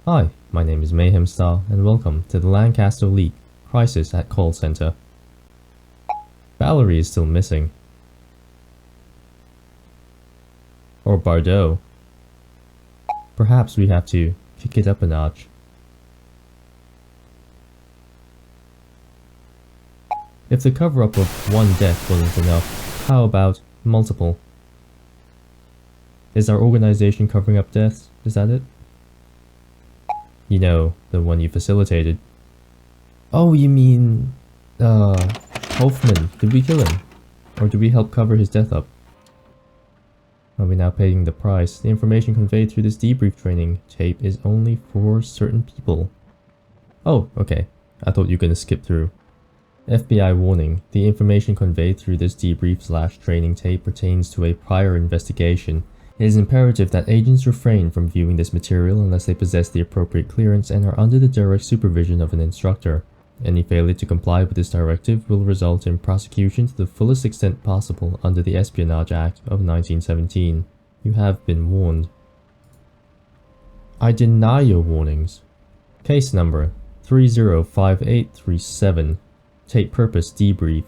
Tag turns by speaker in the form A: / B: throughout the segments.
A: Hi, my name is Mayhemstar and welcome to the Lancaster Leak Crisis at Call Center. Valerie is still missing. Or Bardot. Perhaps we have to kick it up a notch. If the cover-up of one death wasn't enough, how about multiple? Is our organization covering up deaths? Is that it? You know, the one you facilitated. Oh, you mean... Hoffman. Did we kill him? Or did we help cover his death up? Are we now paying the price? The information conveyed through this debrief training tape is only for certain people. Oh, okay. I thought you were gonna skip through. FBI warning. The information conveyed through this debrief/training tape pertains to a prior investigation. It is imperative that agents refrain from viewing this material unless they possess the appropriate clearance and are under the direct supervision of an instructor. Any failure to comply with this directive will result in prosecution to the fullest extent possible under the Espionage Act of 1917. You have been warned. I deny your warnings. Case number 305837. Tape purpose debrief.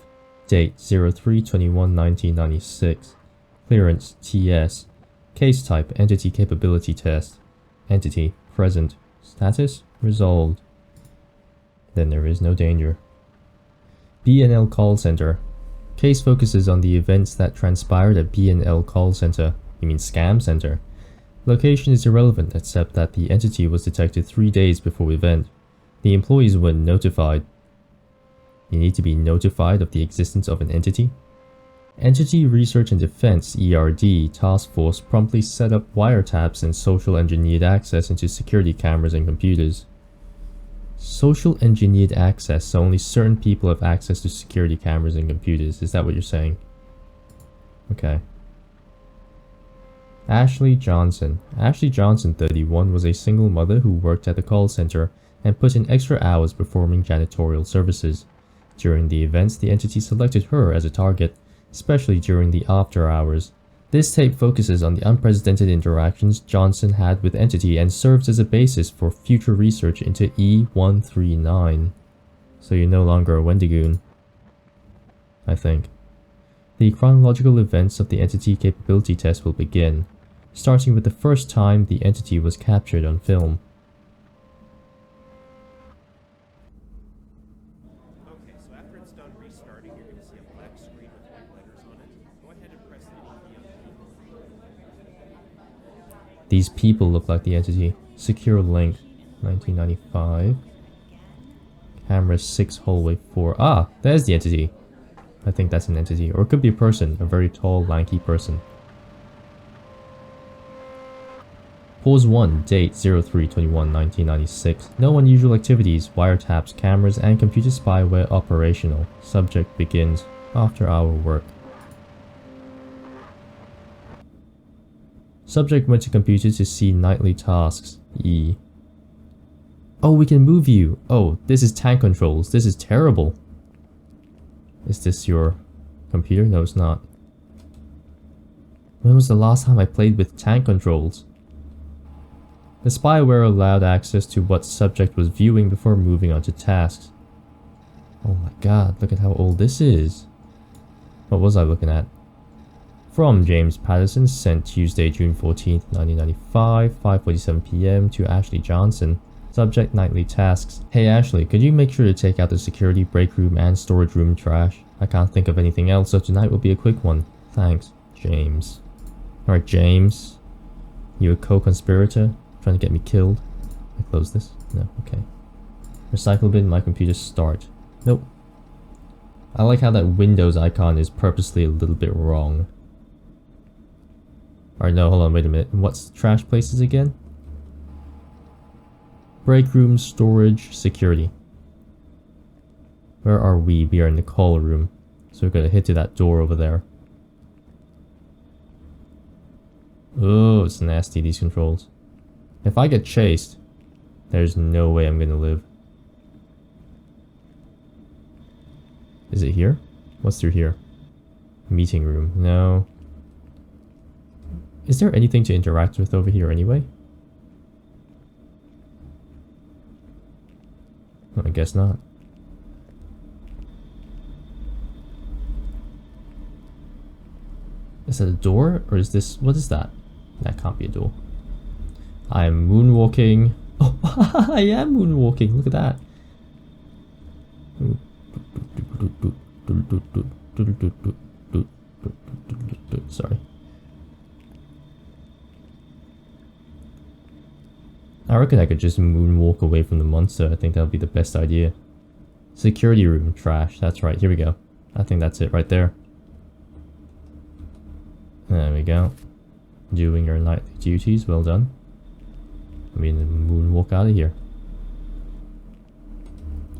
A: Date 03/21/1996. Clearance TS. Case type entity capability test. Entity present. Status resolved. Then there is no danger. B&L call center. Case focuses on the events that transpired at B&L call center. You mean scam center? Location is irrelevant except that the entity was detected 3 days before event. The employees were notified. You need to be notified of the existence of an entity? Entity Research and Defense (ERD) Task Force promptly set up wiretaps and social engineered access into security cameras and computers. Social engineered access, so only certain people have access to security cameras and computers. Is that what you're saying? Okay. Ashley Johnson. Ashley Johnson, 31, was a single mother who worked at the call center and put in extra hours performing janitorial services. During the events, the entity selected her as a target, especially during the after hours. This tape focuses on the unprecedented interactions Johnson had with entity and serves as a basis for future research into E139. So you're no longer a Wendigoon, I think. The chronological events of the entity capability test will begin, starting with the first time the entity was captured on film. These people look like the entity. Secure link, 1995. Camera 6, hallway 4. Ah, there's the entity. I think that's an entity. Or it could be a person. A very tall, lanky person. Pause 1. Date 03/21/1996. No unusual activities. Wiretaps, cameras, and computer spyware operational. Subject begins. After hour work. Subject went to computer to see nightly tasks. E. Oh, we can move you. Oh, this is tank controls. This is terrible. Is this your computer? No, it's not. When was the last time I played with tank controls? The spyware allowed access to what subject was viewing before moving on to tasks. Oh my god, look at how old this is. What was I looking at? From James Patterson, sent Tuesday, June 14th, 1995, 5:47 PM to Ashley Johnson. Subject nightly tasks. Hey Ashley, could you make sure to take out the security, break room, and storage room trash? I can't think of anything else, so tonight will be a quick one. Thanks, James. Alright, James. You a co-conspirator? Trying to get me killed? I close this? No, okay. Recycle bin, my computer start. Nope. I like how that Windows icon is purposely a little bit wrong. Alright, no, hold on, wait a minute. What's trash places again? Break room, storage, security. Where are we? We are in the call room. So we're gonna hit to that door over there. Oh, it's nasty, these controls. If I get chased, there's no way I'm gonna live. Is it here? What's through here? Meeting room. No. Is there anything to interact with over here anyway? I guess not. Is that a door? Or is this... What is that? That can't be a door. I'm moonwalking. Oh, I am moonwalking. Look at that. Sorry. I reckon I could just moonwalk away from the monster. I think that would be the best idea. Security room. Trash. That's right. Here we go. I think that's it right there. There we go. Doing your nightly duties. Well done. I mean, moonwalk out of here.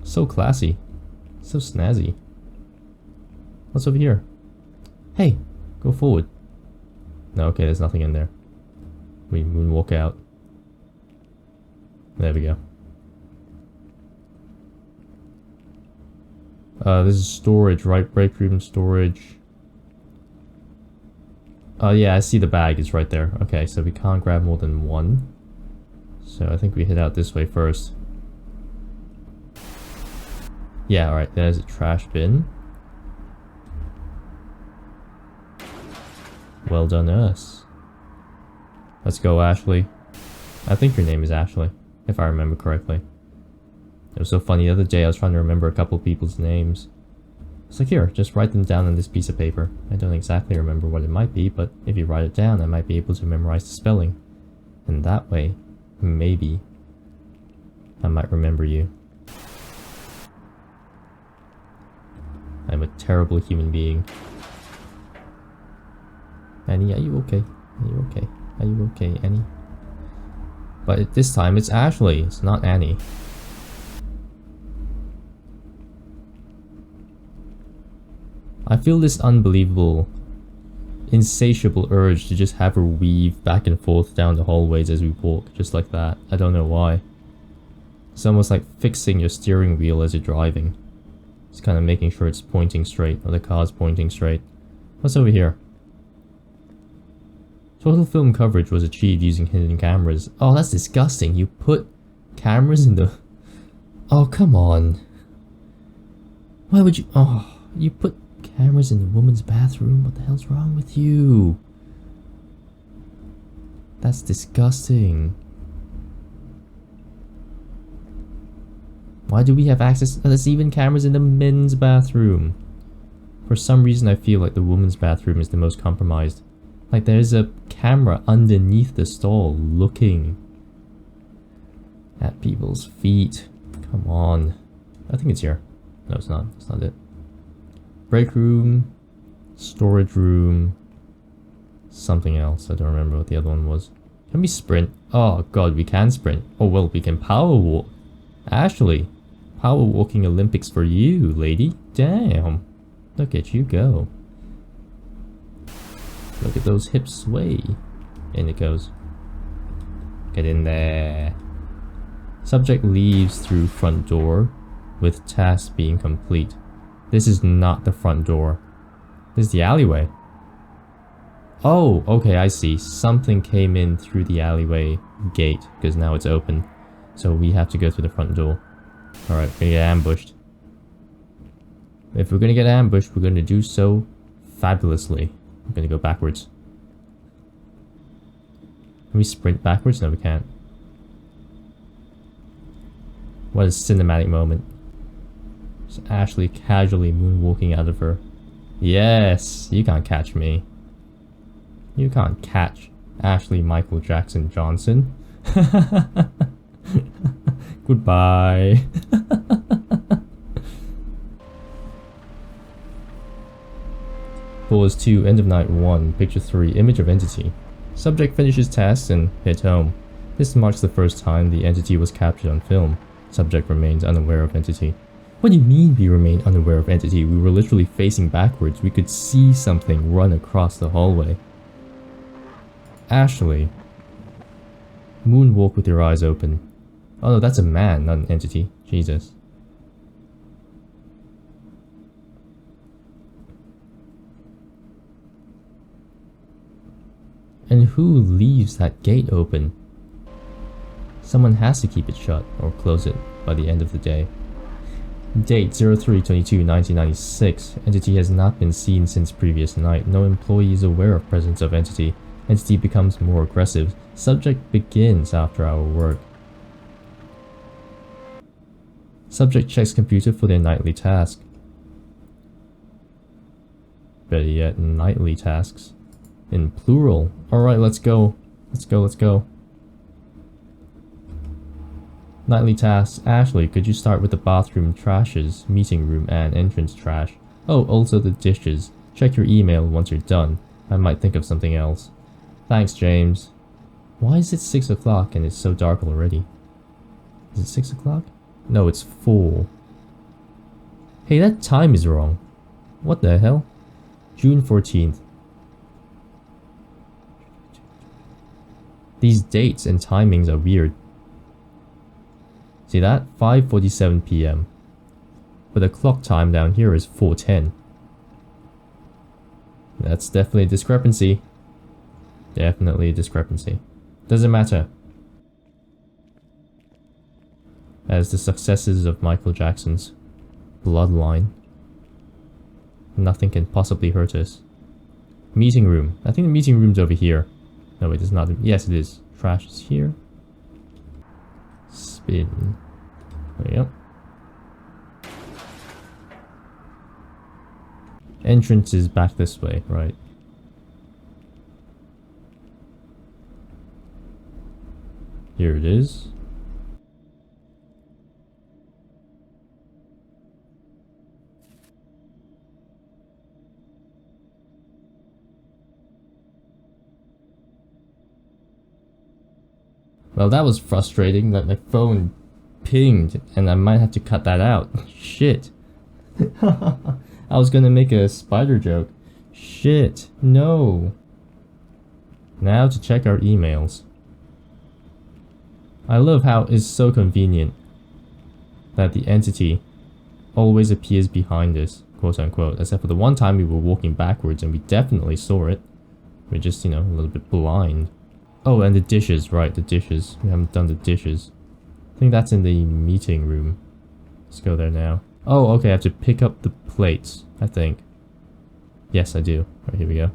A: So classy. So snazzy. What's over here? Hey, go forward. No, okay, there's nothing in there. We moonwalk out. There we go. This is storage, right? Break room storage. Oh yeah, I see the bag. It's right there. Okay, so we can't grab more than one. So I think we head out this way first. Yeah, alright, there's a trash bin. Well done us. Let's go, Ashley. I think your name is Ashley, if I remember correctly. It was so funny, the other day I was trying to remember a couple people's names. It's like, here, just write them down on this piece of paper. I don't exactly remember what it might be, but if you write it down, I might be able to memorize the spelling. And that way, maybe, I might remember you. I'm a terrible human being. Annie, are you okay? Are you okay? Are you okay, Annie? But this time it's Ashley, it's not Annie. I feel this unbelievable, insatiable urge to just have her weave back and forth down the hallways as we walk, just like that. I don't know why. It's almost like fixing your steering wheel as you're driving. It's kind of making sure it's pointing straight, or the car's pointing straight. What's over here? Total film coverage was achieved using hidden cameras. Oh, that's disgusting. You put cameras in the... Oh, come on. Why would you... Oh, you put cameras in the woman's bathroom? What the hell's wrong with you? That's disgusting. Why do we have access? There's even cameras in the men's bathroom. For some reason I feel like the woman's bathroom is the most compromised. Like there's a camera underneath the stall looking at people's feet. Come on. I think it's here. No, it's not. It's not it. Break room, storage room, something else. I don't remember what the other one was. Can we sprint? Oh god, we can sprint. Oh well, we can power walk. Ashley, power walking Olympics for you, lady. Damn. Look at you go. Look at those hips sway. In it goes. Get in there. Subject leaves through front door with task being complete. This is not the front door. This is the alleyway. Oh, okay, I see. Something came in through the alleyway gate because now it's open. So we have to go through the front door. Alright, we're gonna get ambushed. If we're gonna get ambushed, we're gonna do so fabulously. I'm gonna go backwards. Can we sprint backwards? No, we can't. What a cinematic moment. Just Ashley casually moonwalking out of her. Yes! You can't catch me. You can't catch Ashley Michael Jackson Johnson. Goodbye. Pause 2, end of night 1, picture 3, image of entity. Subject finishes tasks and heads home. This marks the first time the entity was captured on film. Subject remains unaware of entity. What do you mean we remain unaware of entity? We were literally facing backwards. We could see something run across the hallway. Ashley. Moonwalk with your eyes open. Oh no, that's a man, not an entity. Jesus. And who leaves that gate open? Someone has to keep it shut or close it by the end of the day. Date 03/22/1996. Entity has not been seen since previous night. No employee is aware of presence of entity. Entity becomes more aggressive. Subject begins after our work. Subject checks computer for their nightly task. Better yet, nightly tasks. In plural. Alright, let's go. Let's go. Nightly tasks. Ashley, could you start with the bathroom trashes, meeting room, and entrance trash? Oh, also the dishes. Check your email once you're done. I might think of something else. Thanks, James. Why is it 6 o'clock and it's so dark already? Is it 6 o'clock? No, it's 4. Hey, that time is wrong. What the hell? June 14th. These dates and timings are weird. See that? 5:47 PM. But the clock time down here is 4:10. That's definitely a discrepancy. Definitely a discrepancy. Doesn't matter. As the successes of Michael Jackson's bloodline, nothing can possibly hurt us. Meeting room. I think the meeting room's over here. No, it is not. Yes, it is. Trash is here. Spin. There you go. Entrance is back this way, right? Here it is. Well, that was frustrating that my phone pinged and I might have to cut that out. Shit. I was gonna make a spider joke. Shit. No. Now to check our emails. I love how it's so convenient that the entity always appears behind us, quote unquote, except for the one time we were walking backwards and we definitely saw it. We're just, you know, a little bit blind. Oh, and the dishes, right, the dishes. We haven't done the dishes. I think that's in the meeting room. Let's go there now. Oh, okay, I have to pick up the plates, I think. Yes, I do. Right, here we go.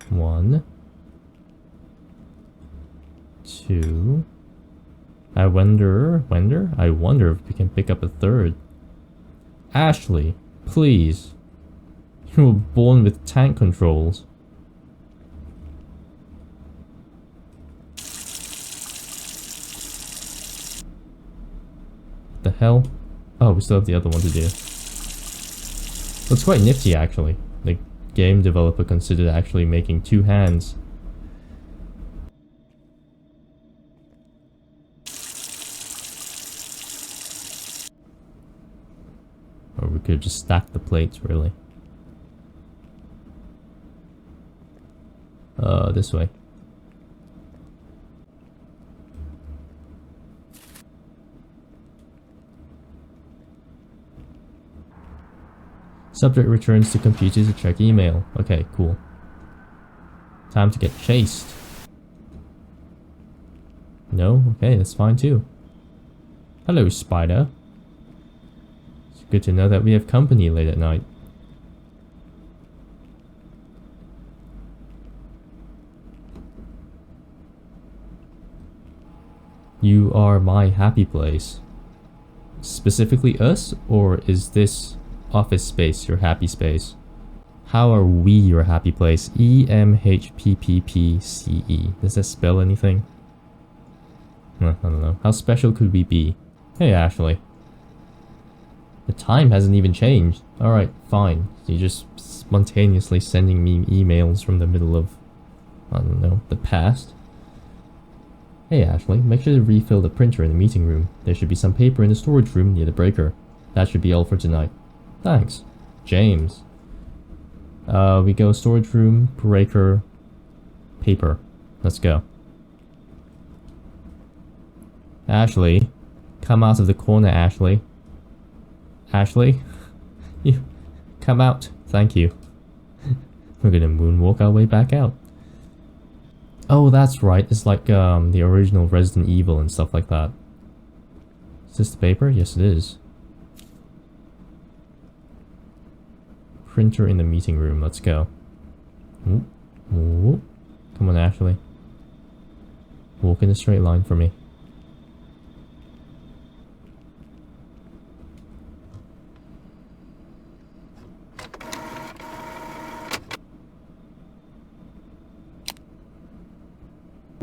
A: 1. 2. I wonder if we can pick up a 3rd. Ashley, please. You were born with tank controls. The hell? Oh, we still have the other one to do. Well, it's quite nifty actually. The game developer considered actually making 2 hands. Or we could just stack the plates, really. This way. Subject returns to computer to check email. Okay, cool. Time to get chased. No? Okay, that's fine too. Hello, spider. It's good to know that we have company late at night. You are my happy place. Specifically us, or is this office space your happy space? How are we your happy place? EMHPPPCE. Does that spell anything? I don't know. How special could we be? Hey, Ashley. The time hasn't even changed. Alright, fine. You're just spontaneously sending me emails from the middle of, I don't know, the past. Hey, Ashley, make sure to refill the printer in the meeting room. There should be some paper in the storage room near the breaker. That should be all for tonight. Thanks. James. We go storage room, breaker, paper. Let's go. Ashley. Come out of the corner, Ashley. Ashley? You come out. Thank you. We're gonna moonwalk our way back out. Oh, that's right. It's like the original Resident Evil and stuff like that. Is this the paper? Yes, it is. printer in the meeting room. Let's go. Ooh. Ooh. Come on, Ashley. Walk in a straight line for me.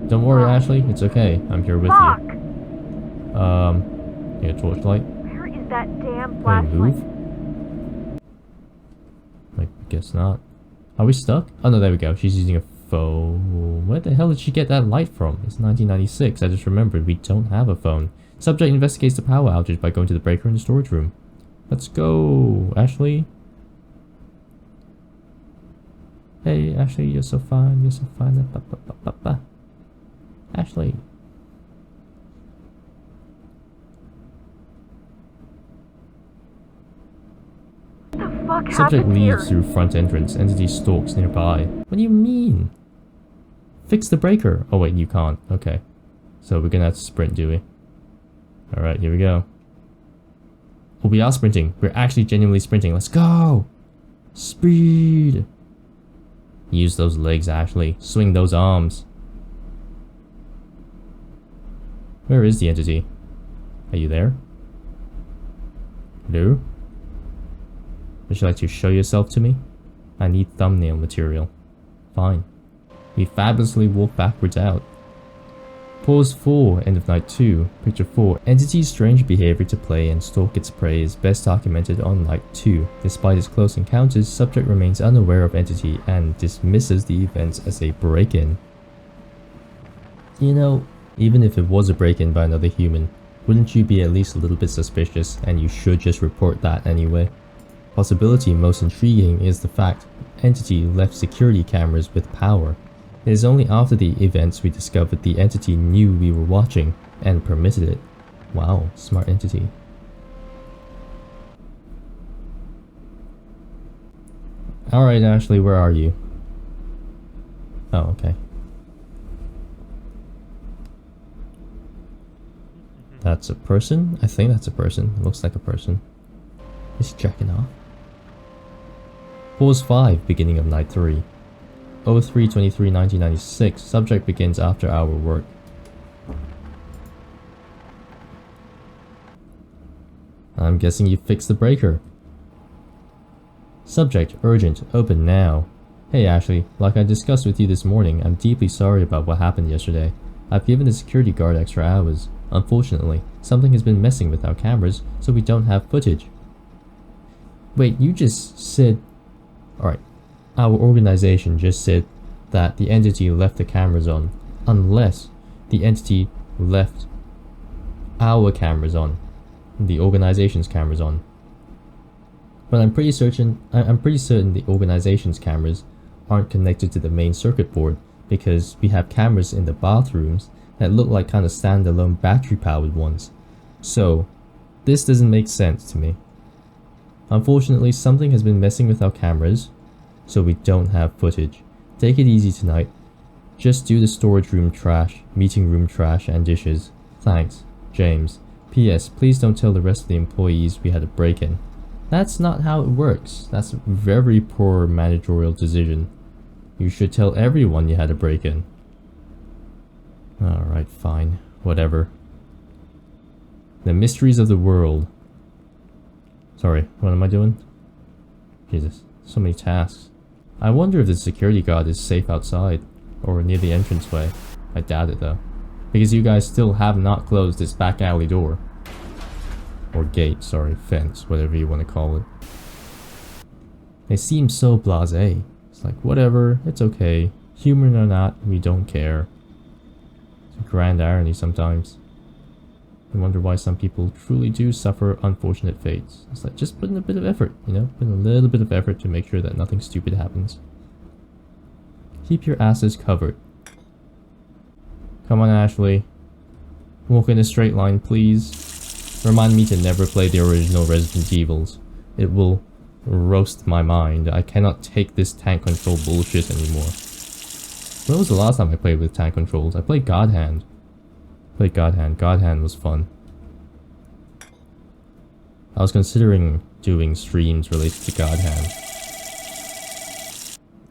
A: Don't worry, Ashley. It's okay. I'm here with you. Need a torchlight?
B: Where is that damn
A: Can I
B: flashlight?
A: move? I guess not. Are we stuck? Oh no, there we go. She's using a phone. Where the hell did she get that light from? It's 1996. I just remembered we don't have a phone. Subject investigates the power outage by going to the breaker in the storage room. Let's go, Ashley. Hey, Ashley, you're so fine. You're so fine. Ba, ba, ba, ba, ba. Ashley.
B: What the fuck
A: Subject
B: happened here?
A: leaves through front entrance. Entity stalks nearby. What do you mean? Fix the breaker. Oh wait, you can't. Okay. So we're gonna have to sprint, do we? Alright, here we go. Oh, we are sprinting. We're actually genuinely sprinting. Let's go! Speed! Use those legs, Ashley. Swing those arms. Where is the entity? Are you there? Hello? Would you like to show yourself to me? I need thumbnail material. Fine. We fabulously walk backwards out. Pause 4, end of night 2. Picture 4. Entity's strange behavior to play and stalk its prey is best documented on night 2. Despite its close encounters, subject remains unaware of entity and dismisses the events as a break-in. You know, even if it was a break-in by another human, wouldn't you be at least a little bit suspicious, and you should just report that anyway? Possibility most intriguing is the fact entity left security cameras with power. It is only after the events we discovered the entity knew we were watching and permitted it. Wow, smart entity. Alright, Ashley, where are you? Oh, okay. That's a person? I think that's a person. It looks like a person. Is he jacking off? Pause 5, beginning of night 3. 03/23/1996. Subject begins after hour work. I'm guessing you fixed the breaker. Subject, urgent, open now. Hey Ashley, like I discussed with you this morning, I'm deeply sorry about what happened yesterday. I've given the security guard extra hours. Unfortunately, something has been messing with our cameras, so we don't have footage. Wait, you just said... Alright. Our organization just said that the entity left the cameras on, unless the entity left our cameras on, the organization's cameras on. But I'm pretty certain the organization's cameras aren't connected to the main circuit board, because we have cameras in the bathrooms that look like kind of standalone battery powered ones. So this doesn't make sense to me. Unfortunately, something has been messing with our cameras, so we don't have footage. Take it easy tonight. Just do the storage room trash, meeting room trash, and dishes. Thanks, James. P.S. Please don't tell the rest of the employees we had a break-in. That's not how it works. That's a very poor managerial decision. You should tell everyone you had a break-in. Alright, fine. Whatever. The mysteries of the world. Sorry, what am I doing? Jesus, so many tasks. I wonder if the security guard is safe outside, or near the entranceway. I doubt it though, because you guys still have not closed this back alley door. Or gate, sorry, fence, whatever you want to call it. They seem so blasé. It's like, whatever, it's okay. Human or not, we don't care. It's a grand irony sometimes. I wonder why some people truly do suffer unfortunate fates. It's like, just put in a bit of effort, you know? Put in a little bit of effort to make sure that nothing stupid happens. Keep your asses covered. Come on, Ashley. Walk in a straight line, please. Remind me to never play the original Resident Evils. It will roast my mind. I cannot take this tank control bullshit anymore. When was the last time I played with tank controls? I played God Hand. God Hand was fun. I was considering doing streams related to God Hand.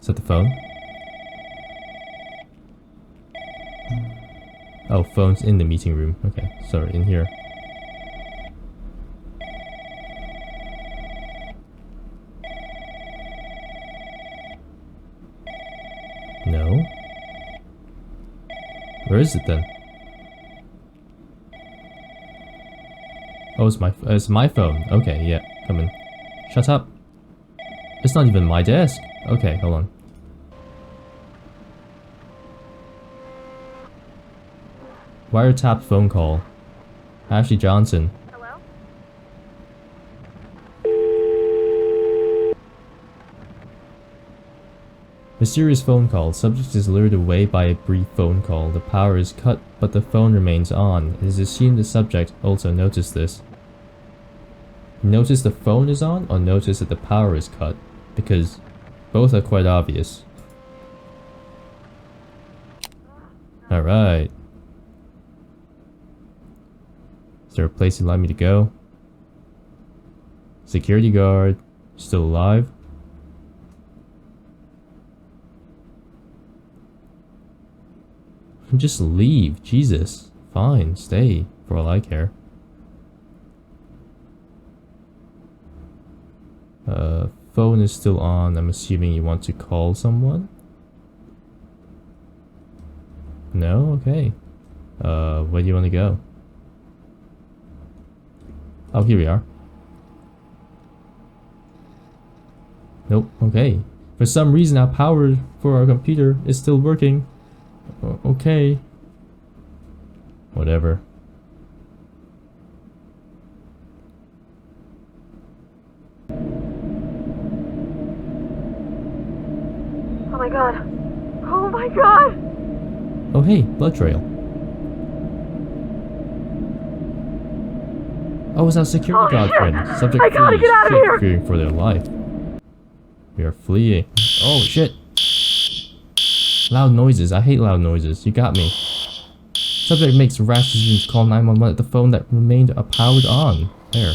A: Is that the phone? Oh, phone's in the meeting room. Okay, sorry, in here. No? Where is it then? Oh, it's my phone. Okay, yeah, coming. Shut up. It's not even my desk. Okay, hold on. Wiretap phone call. Ashley Johnson.
B: Hello?
A: Mysterious phone call. Subject is lured away by a brief phone call. The power is cut, but the phone remains on. It is assumed the subject also noticed this. Notice the phone is on, or notice that the power is cut? Because both are quite obvious. Alright. Is there a place you'd like me to go? Security guard. Still alive? Just leave. Jesus. Fine. Stay. For all I care. Phone is still on. I'm assuming you want to call someone? No? Okay. Where do you want to go? Oh, here we are. Nope. Okay. For some reason, our power for our computer is still working. Okay. Whatever.
B: Oh my god. Oh my god!
A: Oh hey, blood trail. Oh, it's our security guard
B: shit.
A: friend. Subject
B: I gotta
A: flees,
B: get out of here.
A: fearing for their life. We are fleeing. Oh shit. Loud noises. I hate loud noises. You got me. Subject makes rash decision to call 911 at the phone that remained powered on. There.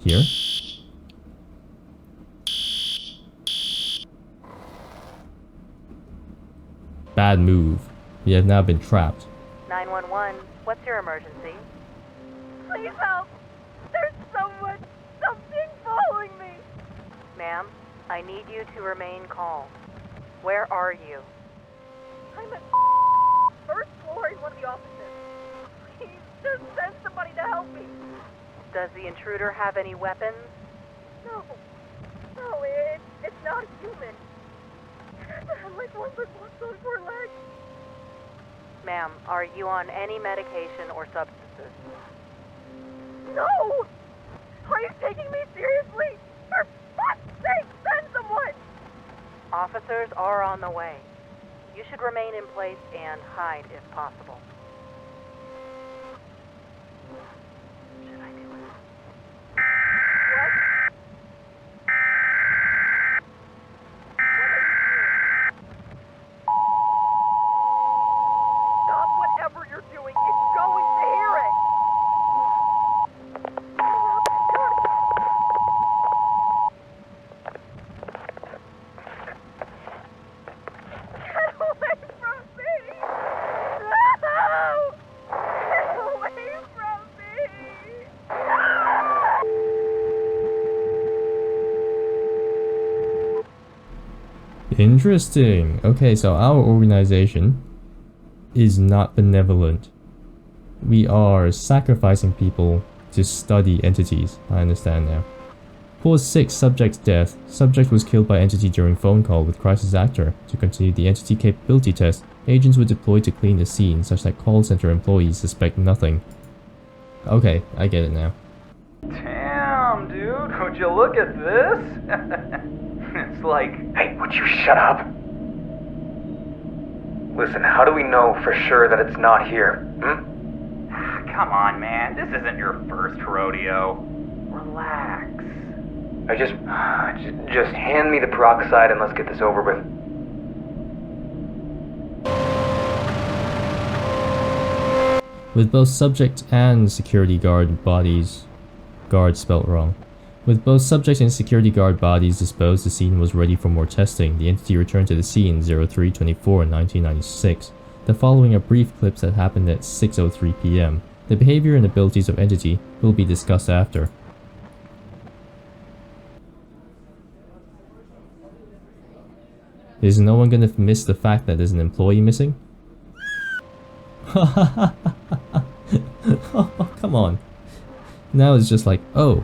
A: Here. Bad move. We have now been trapped.
B: 911, what's your emergency? Please help! There's something following me! Ma'am, I need you to remain calm. Where are you? I'm at first floor in one of the offices. Please, just send somebody to help me. Does the intruder have any weapons? No, it's not human. Like one with on 4 legs. Ma'am, are you on any medication or substances? No! Are you taking me seriously? For fuck's sake, send someone! Officers are on the way. You should remain in place and hide if possible. Should I do it? What? Stop whatever you're doing. It's going to hear it. Get away from me! No! Get away from me!
A: Interesting. Okay, so our organization is not benevolent. We are sacrificing people to study entities. I understand now. Clause 6, subject's death. Subject was killed by entity during phone call with crisis actor. To continue the entity capability test, agents were deployed to clean the scene such that call center employees suspect nothing. Okay, I get it now.
C: Damn, dude, would you look at this? It's like... Hey, would you shut up? Listen, how do we know for sure that it's not here,
D: Come on, man. This isn't your first rodeo. Relax.
C: Just hand me the peroxide and let's get this over with.
A: With both subject and security guard bodies, guard spelt wrong, With both subject and security guard bodies disposed, the scene was ready for more testing. The entity returned to the scene 03/24/1996. The following are brief clips that happened at 6:03 p.m. The behavior and abilities of entity will be discussed after. Is no one gonna miss the fact that there's an employee missing? Oh, come on. Now it's just like, oh,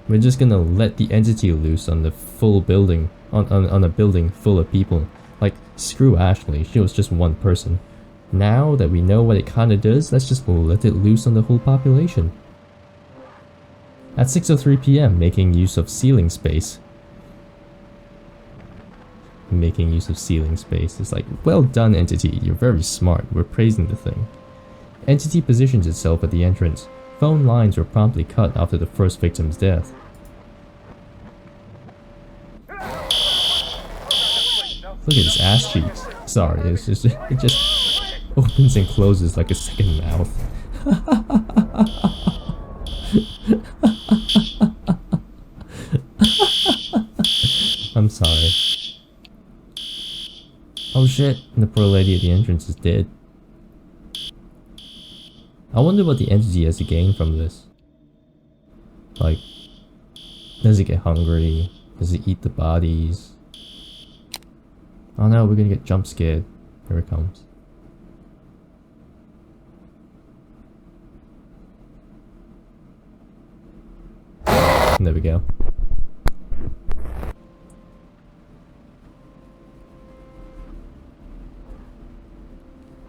A: we're just gonna let the entity loose on the full building, on a building full of people. Like, screw Ashley, she was just one person. Now that we know what it kinda does, let's just let it loose on the whole population. At 6:03 p.m, making use of ceiling space. Making use of ceiling space. It's like, well done, entity, you're very smart, we're praising the thing. Entity positions itself at the entrance. Phone lines were promptly cut after the first victim's death. Look at his ass cheeks. Sorry, it just opens and closes like a second mouth. I'm sorry. Oh shit, the poor lady at the entrance is dead. I wonder what the entity has to gain from this. Like, does it get hungry? Does it eat the bodies? Oh no, we're gonna get jump scared. Here it comes. And there we go.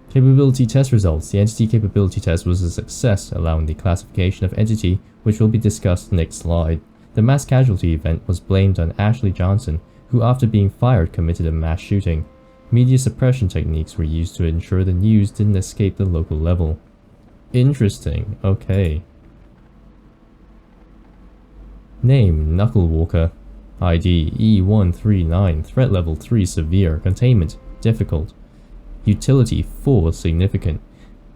A: Capability test results. The entity capability test was a success, allowing the classification of entity, which will be discussed next slide. The mass casualty event was blamed on Ashley Johnson, who after being fired committed a mass shooting. Media suppression techniques were used to ensure the news didn't escape the local level. Interesting, okay. Name, Knucklewalker. ID, E139, threat level 3 severe, containment, difficult. Utility 4 significant.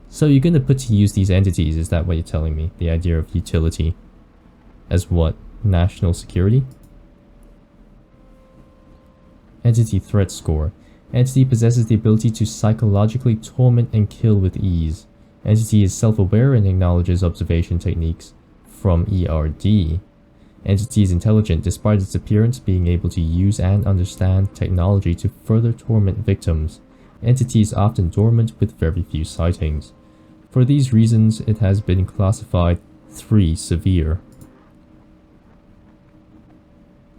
A: So you're gonna put to use these entities, is that what you're telling me? The idea of utility. As what? National security? Entity threat score. Entity possesses the ability to psychologically torment and kill with ease. Entity is self-aware and acknowledges observation techniques from ERD. Entity is intelligent despite its appearance being able to use and understand technology to further torment victims. Entity is often dormant with very few sightings. For these reasons, it has been classified 3 severe.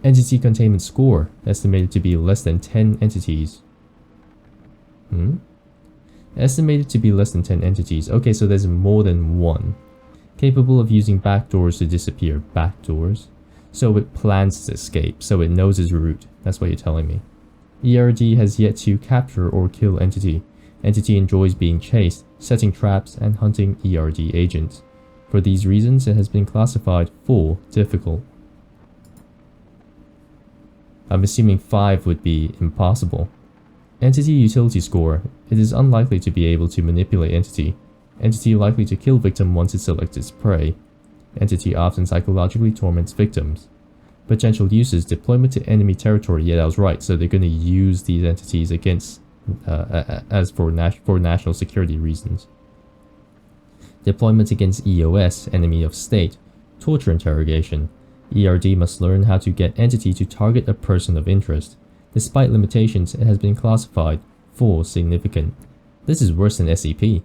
A: Entity containment score, estimated to be less than 10 entities. Estimated to be less than 10 entities. Okay, so there's more than one. Capable of using backdoors to disappear. Backdoors? So it plans to escape, so it knows its route. That's what you're telling me. ERD has yet to capture or kill entity. Entity enjoys being chased, setting traps, and hunting ERD agents. For these reasons, it has been classified 4 difficult. I'm assuming 5 would be impossible. Entity utility score. It is unlikely to be able to manipulate entity. Entity likely to kill victim once it selects its prey. Entity often psychologically torments victims. Potential uses, deployment to enemy territory. Yeah, that was right. So they're going to use these entities against, for national security reasons. Deployment against EOS, enemy of state. Torture interrogation. ERD must learn how to get entity to target a person of interest. Despite limitations, it has been classified 4 significant. This is worse than SCP.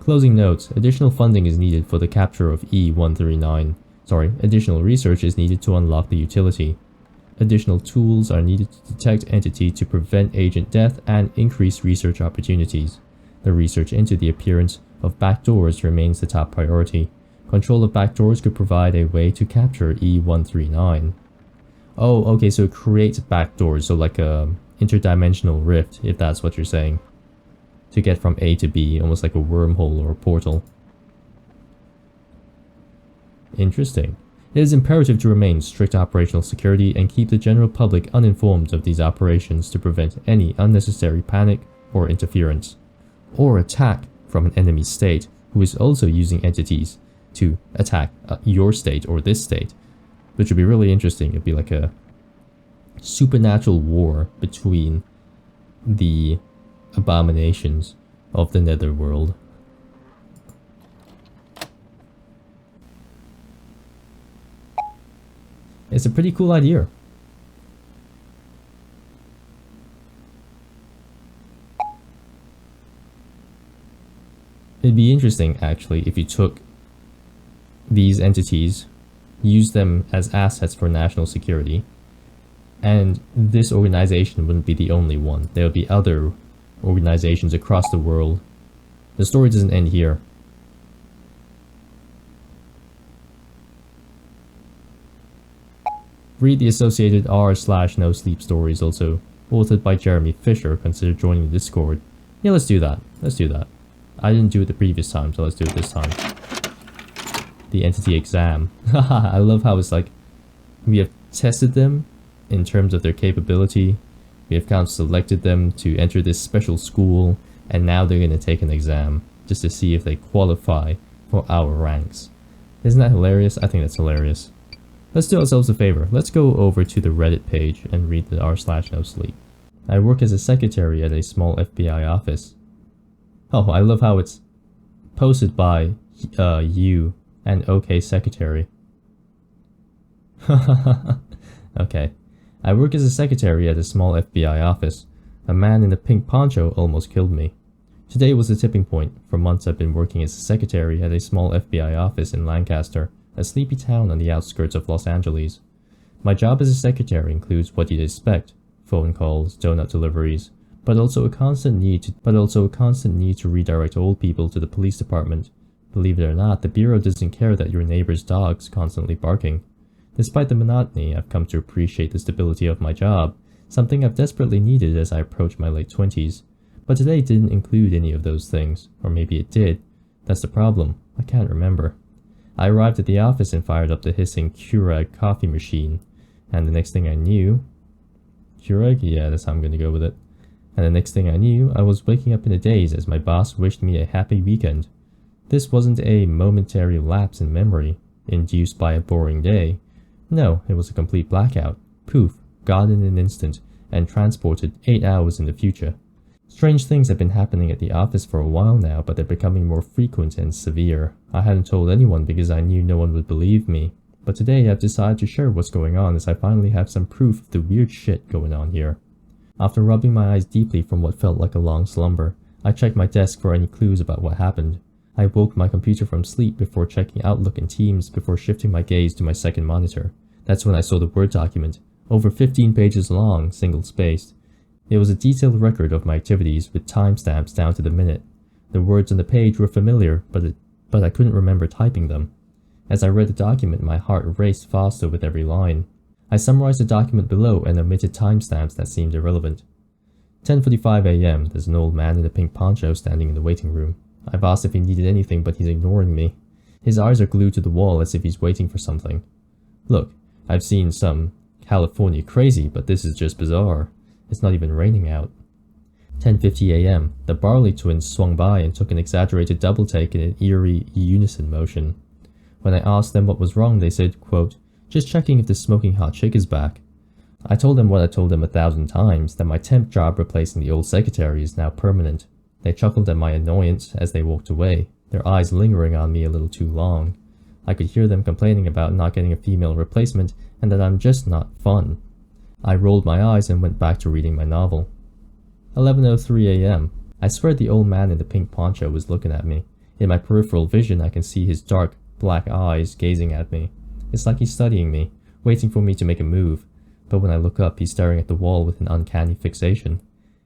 A: Closing notes. Additional funding is needed for the capture of E139. Additional research is needed to unlock the utility. Additional tools are needed to detect entity to prevent agent death and increase research opportunities. The research into the appearance of backdoors remains the top priority. Control of backdoors could provide a way to capture E139. Oh, okay, so it creates backdoors, so like a interdimensional rift, if that's what you're saying. To get from A to B, almost like a wormhole or a portal. Interesting. It is imperative to remain strict operational security and keep the general public uninformed of these operations to prevent any unnecessary panic or interference, or attack from an enemy state who is also using entities. to attack your state or this state, which would be really interesting. It'd be like a supernatural war between the abominations of the netherworld. It's a pretty cool idea. It'd be interesting, actually, if you took these entities, used them as assets for national security, and this organization wouldn't be the only one. There would be other organizations across the world. The story doesn't end here. Read the associated r/no sleep stories also, authored by Jeremy Fisher. Consider joining the Discord. Yeah, let's do that. Let's do that. I didn't do it the previous time, so let's do it this time. The entity exam. Haha, I love how it's like, we have tested them in terms of their capability. We have kind of selected them to enter this special school, and now they're going to take an exam just to see if they qualify for our ranks. Isn't that hilarious? I think that's hilarious. Let's do ourselves a favor. Let's go over to the Reddit page and read the r/no sleep. I work as a secretary at a small FBI office. Oh, I love how it's posted by you and OK Secretary. Okay. I work as a secretary at a small FBI office. A man in a pink poncho almost killed me. Today was a tipping point. For months I've been working as a secretary at a small FBI office in Lancaster, a sleepy town on the outskirts of Los Angeles. My job as a secretary includes what you'd expect: phone calls, donut deliveries, but also a constant need to redirect old people to the police department. Believe it or not, the bureau doesn't care that your neighbor's dog's constantly barking. Despite the monotony, I've come to appreciate the stability of my job, something I've desperately needed as I approach my late 20s. But today didn't include any of those things, or maybe it did. That's the problem. I can't remember. I arrived at the office and fired up the hissing Keurig coffee machine, and the next thing I knew... Keurig? Yeah, that's how I'm gonna go with it. And the next thing I knew, I was waking up in a daze as my boss wished me a happy weekend. This wasn't a momentary lapse in memory, induced by a boring day. No, it was a complete blackout. Poof, gone in an instant, and transported 8 hours in the future. Strange things have been happening at the office for a while now, but they're becoming more frequent and severe. I hadn't told anyone because I knew no one would believe me. But today I've decided to share what's going on as I finally have some proof of the weird shit going on here. After rubbing my eyes deeply from what felt like a long slumber, I checked my desk for any clues about what happened. I woke my computer from sleep before checking Outlook and Teams before shifting my gaze to my second monitor. That's when I saw the Word document, over 15 pages long, single-spaced. It was a detailed record of my activities with timestamps down to the minute. The words on the page were familiar, but I couldn't remember typing them. As I read the document, my heart raced faster with every line. I summarized the document below and omitted timestamps that seemed irrelevant. 10:45 a.m. There's an old man in a pink poncho standing in the waiting room. I've asked if he needed anything, but he's ignoring me. His eyes are glued to the wall as if he's waiting for something. Look, I've seen some California crazy, but this is just bizarre. It's not even raining out. 10:50 a.m. The Barley twins swung by and took an exaggerated double take in an eerie unison motion. When I asked them what was wrong, they said, quote, "Just checking if the smoking hot chick is back." I told them what I told them 1,000 times, that my temp job replacing the old secretary is now permanent. They chuckled at my annoyance as they walked away, their eyes lingering on me a little too long. I could hear them complaining about not getting a female replacement and that I'm just not fun. I rolled my eyes and went back to reading my novel. 11:03 a.m. I swear the old man in the pink poncho was looking at me. In my peripheral vision I can see his dark, black eyes gazing at me. It's like he's studying me, waiting for me to make a move. But when I look up, he's staring at the wall with an uncanny fixation.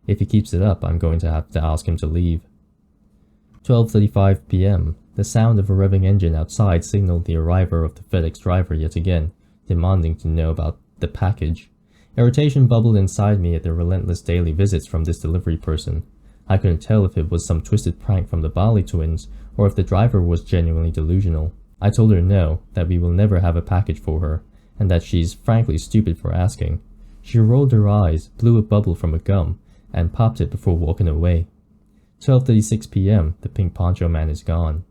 A: If he keeps it up, I'm going to have to ask him to leave. 12:35 p.m. The sound of a revving engine outside signaled the arrival of the FedEx driver yet again, demanding to know about the package. Irritation bubbled inside me at the relentless daily visits from this delivery person. I couldn't tell if it was some twisted prank from the Barley twins, or if the driver was genuinely delusional. I told her no, that we will never have a package for her, and that she's frankly stupid for asking. She rolled her eyes, blew a bubble from a gum, and popped it before walking away. 12:36 p.m. The pink poncho man is gone.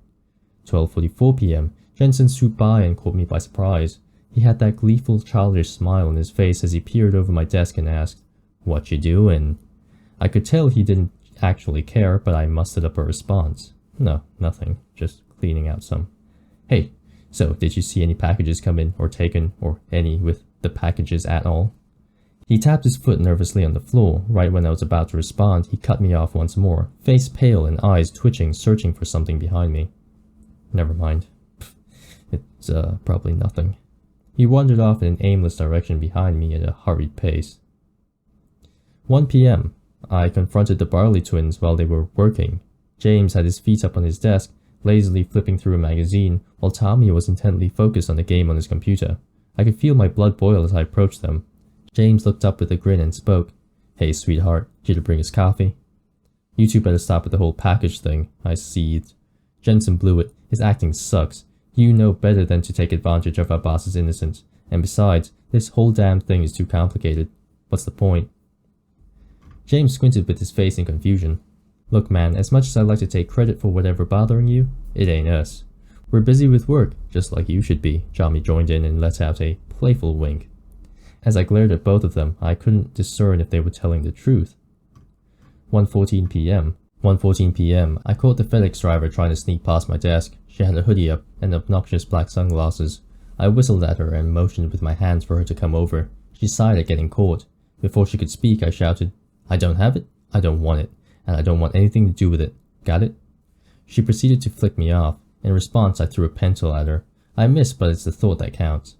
A: 12:44 p.m. Jensen swooped by and caught me by surprise. He had that gleeful, childish smile on his face as he peered over my desk and asked, "What you doing?" I could tell he didn't actually care, but I mustered up a response. "No, nothing. Just cleaning out some." "Hey, so did you see any packages come in or taken, or any with the packages at all?" He tapped his foot nervously on the floor. Right when I was about to respond, he cut me off once more, face pale and eyes twitching, searching for something behind me. "Never mind. It's probably nothing." He wandered off in an aimless direction behind me at a hurried pace. 1 p.m. I confronted the Barley twins while they were working. James had his feet up on his desk, lazily flipping through a magazine, while Tommy was intently focused on a game on his computer. I could feel my blood boil as I approached them. James looked up with a grin and spoke. "Hey, sweetheart, did you bring us coffee?" "You two better stop with the whole package thing," I seethed. Jensen blew it. "His acting sucks. You know better than to take advantage of our boss's innocence. And besides, this whole damn thing is too complicated. What's the point?" James squinted with his face in confusion. "Look, man, as much as I'd like to take credit for whatever bothering you, it ain't us. We're busy with work, just like you should be." Tommy joined in and let out a playful wink. As I glared at both of them, I couldn't discern if they were telling the truth. 1:14 p.m. 1:14 p.m. I caught the FedEx driver trying to sneak past my desk. She had a hoodie up and obnoxious black sunglasses. I whistled at her and motioned with my hands for her to come over. She sighed at getting caught. Before she could speak, I shouted, "I don't have it, I don't want it, and I don't want anything to do with it. Got it?" She proceeded to flick me off. In response, I threw a pencil at her. I missed, but it's the thought that counts.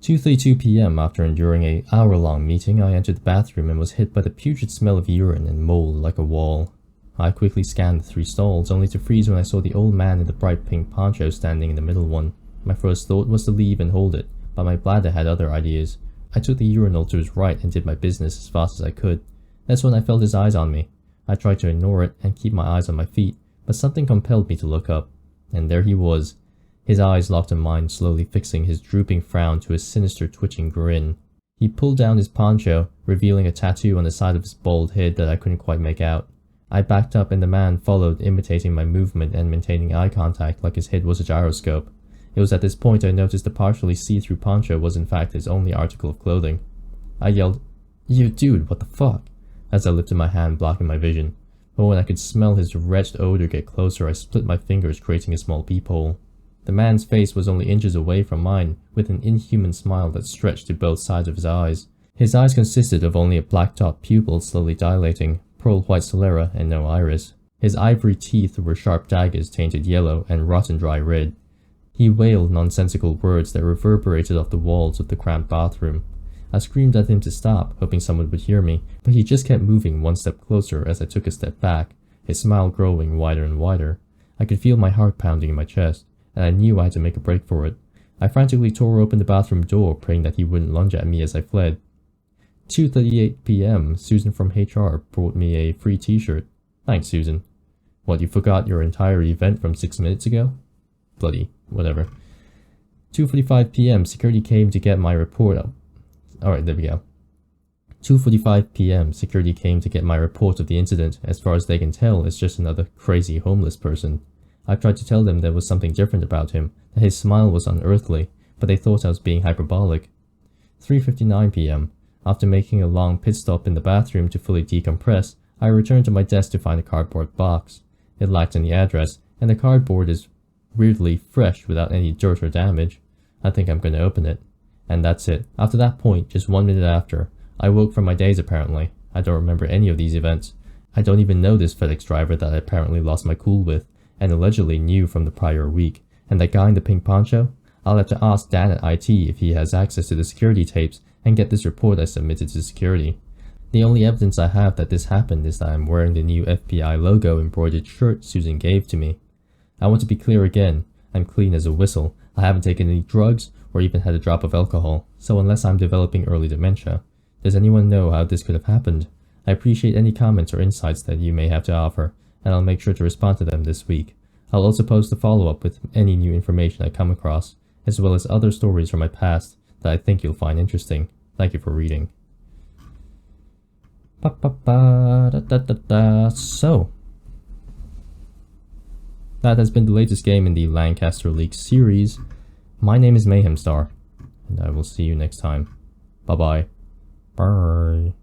A: 2:32 p.m. After enduring an hour-long meeting, I entered the bathroom and was hit by the putrid smell of urine and mold like a wall. I quickly scanned the 3 stalls, only to freeze when I saw the old man in the bright pink poncho standing in the middle one. My first thought was to leave and hold it, but my bladder had other ideas. I took the urinal to his right and did my business as fast as I could. That's when I felt his eyes on me. I tried to ignore it and keep my eyes on my feet, but something compelled me to look up. And there he was. His eyes locked on mine, slowly fixing his drooping frown to a sinister twitching grin. He pulled down his poncho, revealing a tattoo on the side of his bald head that I couldn't quite make out. I backed up and the man followed, imitating my movement and maintaining eye contact like his head was a gyroscope. It was at this point I noticed the partially see-through poncho was in fact his only article of clothing. I yelled, "You dude, what the fuck?" as I lifted my hand, blocking my vision. But when I could smell his wretched odor get closer, I split my fingers, creating a small peephole. The man's face was only inches away from mine, with an inhuman smile that stretched to both sides of his eyes. His eyes consisted of only a black-topped pupil slowly dilating, pearl-white sclera, and no iris. His ivory teeth were sharp daggers tainted yellow and rotten dry red. He wailed nonsensical words that reverberated off the walls of the cramped bathroom. I screamed at him to stop, hoping someone would hear me, but he just kept moving one step closer as I took a step back, his smile growing wider and wider. I could feel my heart pounding in my chest, and I knew I had to make a break for it. I frantically tore open the bathroom door, praying that he wouldn't lunge at me as I fled. 2:38 p.m. Susan from HR brought me a free t-shirt. Thanks, Susan. What, you forgot your entire event from 6 minutes ago? Bloody whatever. 2:45 p.m. Security came to get my report up. Alright, there we go. 2:45 p.m. Security came to get my report of the incident. As far as they can tell, it's just another crazy homeless person. I tried to tell them there was something different about him, that his smile was unearthly, but they thought I was being hyperbolic. 3:59 p.m. After making a long pit stop in the bathroom to fully decompress, I returned to my desk to find a cardboard box. It lacked any address, and the cardboard is weirdly fresh without any dirt or damage. I think I'm going to open it. And that's it. After that point, just 1 minute after, I woke from my daze apparently. I don't remember any of these events. I don't even know this FedEx driver that I apparently lost my cool with, and allegedly knew from the prior week. And that guy in the pink poncho? I'll have to ask Dan at IT if he has access to the security tapes and get this report I submitted to security. The only evidence I have that this happened is that I'm wearing the new FBI logo embroidered shirt Susan gave to me. I want to be clear again. I'm clean as a whistle. I haven't taken any drugs or even had a drop of alcohol, so unless I'm developing early dementia. Does anyone know how this could have happened? I appreciate any comments or insights that you may have to offer, and I'll make sure to respond to them this week. I'll also post a follow-up with any new information I come across, as well as other stories from my past that I think you'll find interesting. Thank you for reading. So, that has been the latest game in the Lancaster Leak series. My name is Mayhemstar, and I will see you next time. Bye-bye. Bye.